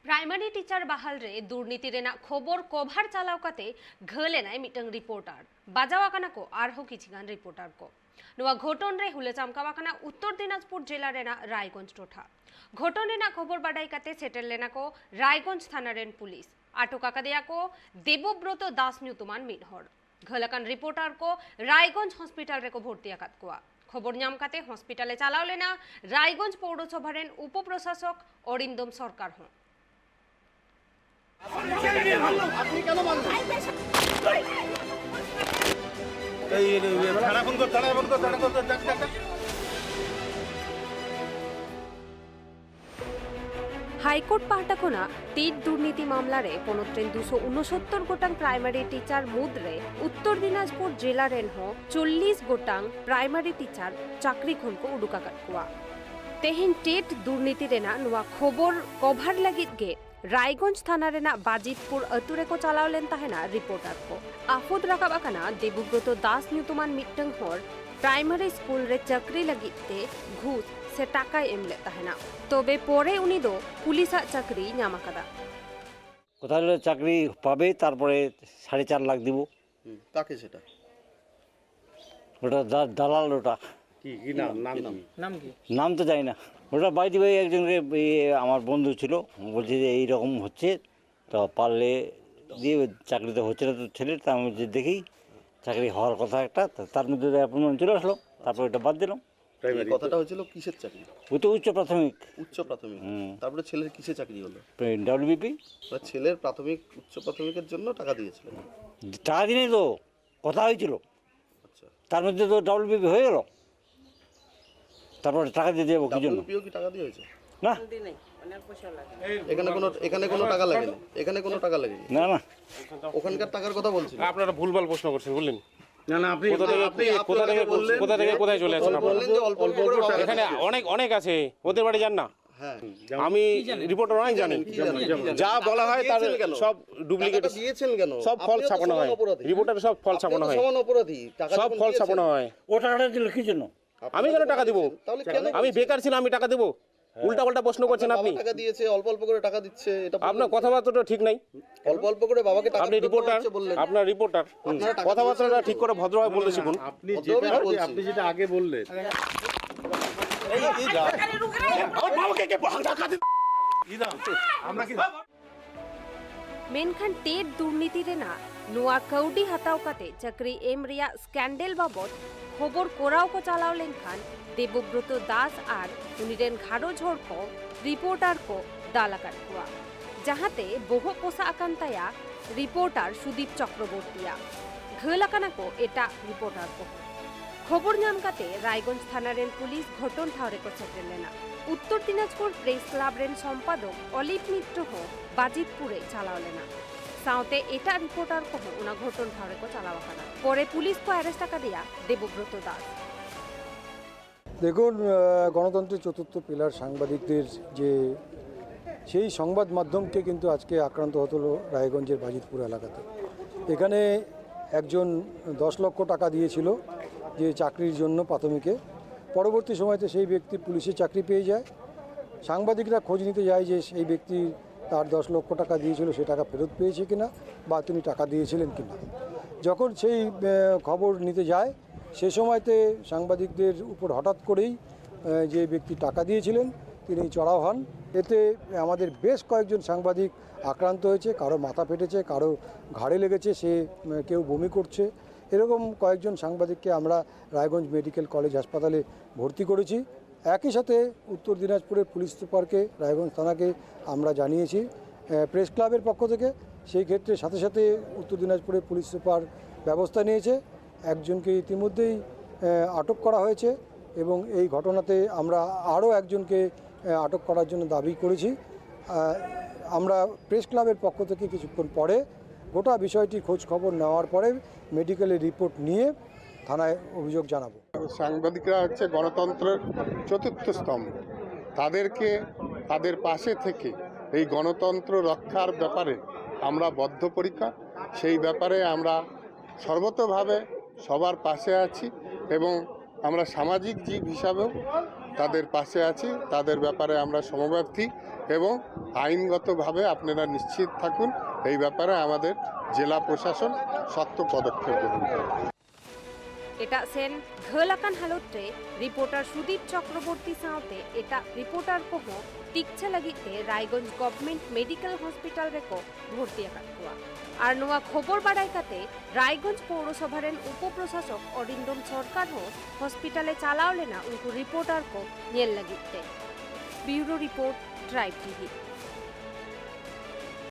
Primary teacher बहाल रे दुर्नीति रेना खबर कभार चालाव काते घलेनाय मिटंग रिपोर्टर बाजावाकाना को आरहो किछिगान रिपोर्टर को नुआ घटन रे हुले चामकावाकाना उत्तर दिनाजपुर जिला रेना रायगंज टोठा घटन रेना खबर बाडाई काते सेटेल लेना को रायगंज थाना रेन पुलिस आटक आकादिया को देवब्रत दास न्यूतुमान मिनहर घलकान रिपोर्टर को रायगंज हॉस्पिटल रे को भर्ती आकात कोआ खबर नाम काते हॉस्पिटले चालाव लेना रायगंज पौरसभा रेन उपप्रशासक अरिंदम सरकार हन हाईकोर्ट पाहटाकोना टीट दुर्नीति मामला रे पनोत्रेन 269 गोटांग प्राइमारी टीचार मुद्रे उत्तर दिनाजपुर जिला रेन हो 40 गोटांग प्राइमारी टीचार चाकरी खन को उडुका काटकुआ तेहिन टेट दुर्नीति रेना नुआ खबर कभार लगित गे रायगंज थाना रेना बाजितपुर अतुरे को चालाव लेन ताहेना रिपोर्टर को आफुद राकाबाकाना देवब्रत दास न्यूतुमान मिटंग हर प्राइमारी स्कूल रे चाकरी लगिते घूस से टाका एमले ताहेना तबे परे उनी दो पुलिसा चाकरी नामाकादा কোথায় চাকরি পাবে তারপরে 4.5 লাখ দিব কাকে সেটা ওটা দালাল ওটা কি কি নাম কি নাম তো জানি না ওটা বাইদি ভাই একজনকে আমার বন্ধু ছিল বলছে যে এই রকম হচ্ছে তো পারলে দিয়ে চাকরি তো হচ্ছে না তো ছেলে তা আমি যে দেখি চাকরি হওয়ার কথা একটা তার মধ্যে অ্যাপয়েন্টমেন্ট চলে আসলো তারপর এটা বাদ দিলাম প্রাইমারি কথাটা হয়েছিল কিসের চাকরি ওই তো উচ্চ প্রাথমিক তারপরে ছেলের কিসের চাকরি হলো ডব্লিউবিপি ছেলের প্রাথমিক উচ্চ প্রাথমিকের জন্য টাকা দিয়েছিলেন টাকা দিনে তো কথা হয়েছিল আচ্ছা তার মধ্যে তো ডব্লিউবিপি হয়ে গেল তারপর টাকা দিয়ে দেবো কি জন্য পিও কি টাকা দিয়েছে না এখানে কোনো টাকা লাগেনি এখানে কোনো টাকা লাগেনি না না ওখানকার টাকার কথা বলছি আপনারা ভুলভাল প্রশ্ন করছেন বললেন না না আপনি কোথা থেকে কোথায় চলে আসছেন আপনারা বললেন যে অল্প অল্প করে টাকা এখানে অনেক আছে ওদের বাড়ি যান না হ্যাঁ আমি রিপোর্টার নয় জানি যা বলা হয় তার সব ডুপ্লিকেট টাকা দিয়েছেন কেন সব ফল ছাপানো হয় রিপোর্টারে সব ফল ছাপানো হয় সমান অপরাধী টাকা সব ফল ছাপানো হয় ও টাকাটা দিল কি জন্য আমি কেন টাকা দেব তাহলে কেন আমি বেকার ছিলাম আমি টাকা দেব উল্টা পাল্টা প্রশ্ন করছেন আপনি টাকা দিয়েছে অল্প অল্প করে টাকা দিচ্ছে এটা আপনার কথাবার্তাটা ঠিক নাই অল্প অল্প করে বাবাকে টাকা আপনি রিপোর্টার বললেন আপনার রিপোর্টার কথাবার্তাটা ঠিক করে ভদ্রভাবে বলতে শিখুন আপনি যেটা আগে বললেন मेनखान टेट दुर्नीति रेना नुआ कौडी हताव काते चाकरी एम रिया स्कैंडल बाबत खबर कोराव को चालाव लेनखान देवब्रत दास आर उनिरेन घाड़ो झोड़ को रिपोर्टर को दालाकाट हुआ जहाते बहु पोसा आकांताया रिपोर्टर सुदीप चक्रवर्तीया घलाकाना को एटा रिपोर्टर को खबर नाम काते रायगंज थाना रेन पुलिस घटन ठावरे को सेटेल लेना Uttar Dinajpur press club rain सम्पादक अलिप मित्र हो बाजितपुरे चालाव लेना साउते एटा रिपोर्टर को उना घटन ठावरे को चालावाकाना परे पुलिस को अरेस्ट आका दिया देवब्रत दास দেখুন গণতন্ত্রের চতুর্থ পিলার সাংবাদিকদের যে সেই সংবাদ মাধ্যমকে কিন্তু আজকে আক্রান্ত হতো রায়গঞ্জের বাজিতপুর এলাকাতে এখানে একজন 10 লক্ষ টাকা দিয়েছিল যে চাকরির জন্য প্রাথমিকে পরবর্তী সময়তে সেই ব্যক্তি পুলিশে চাকরি পেয়ে যায় সাংবাদিকরা খোঁজ নিতে যায় যে সেই ব্যক্তি তার 10 লক্ষ টাকা দিয়েছিল সে টাকা ফেরত পেয়েছে কিনা বা তিনি টাকা দিয়েছিলেন কিনা যখন সেই খবর নিতে যায় সে সময়তে সাংবাদিকদের উপর হঠাৎ করেই যে ব্যক্তি টাকা দিয়েছিলেন তিনি চড়াও হন এতে আমাদের বেশ কয়েকজন সাংবাদিক আক্রান্ত হয়েছে কারো মাথা ফেটেছে কারো ঘাড়ে লেগেছে সে কেউ বমি করছে এরকম কয়েকজন সাংবাদিককে আমরা রায়গঞ্জ মেডিকেল কলেজ হাসপাতালে ভর্তি করেছি একই সাথে উত্তর দিনাজপুরের পুলিশ সুপারকে রায়গঞ্জ থানাকে আমরা জানিয়েছি প্রেস ক্লাবের পক্ষ থেকে সেই ক্ষেত্রে সাথে সাথে উত্তর দিনাজপুরের পুলিশ সুপার ব্যবস্থা নিয়েছে একজনকে ইতিমধ্যেই আটক করা হয়েছে এবং এই ঘটনাতে আমরা আরও একজনকে আটক করার জন্য দাবি করেছি আমরা প্রেস ক্লাবের পক্ষ থেকে কিছুক্ষণ পরে গোটা বিষয়টির খোঁজ খবর নেওয়ার পরে মেডিকেলের রিপোর্ট নিয়ে থানায় অভিযোগ জানাবো সাংবাদিকরা হচ্ছে গণতন্ত্রের চতুর্থ স্তম্ভ তাদেরকে তাদের পাশে থেকে এই গণতন্ত্র রক্ষার ব্যাপারে আমরা বদ্ধপরিকর সেই ব্যাপারে আমরা সর্বতোভাবে সবার পাশে আছি এবং আমরা সামাজিক জীব হিসাবেও তাদের পাশে আছি তাদের ব্যাপারে আমরা সমব্যথী এবং আইনগতভাবে আপনারা নিশ্চিত থাকুন এই ব্যাপারে আমাদের জেলা প্রশাসন শক্ত পদক্ষেপ গ্রহণ করবে। এটা সেন ঘলাকান হালতরে রিপোর্টার সুদীপ চক্রবর্তী সাথে এটা রিপোর্টার কহ টিকছে লাগিতে রায়গঞ্জ গভর্नमेंट मेडिकल हॉस्पिटल रेको भर्ती आकातकुआ আর নোয়া খবর বাড়াইকাতে রায়গঞ্জ পৌরসভার উপপ্রশাসক অরিন্দম সরকার হো হসপিটালে চালাওলে না উनको रिपोर्टर को नियल लगिते ब्यूरो रिपोर्ट ट्राइब टीवी।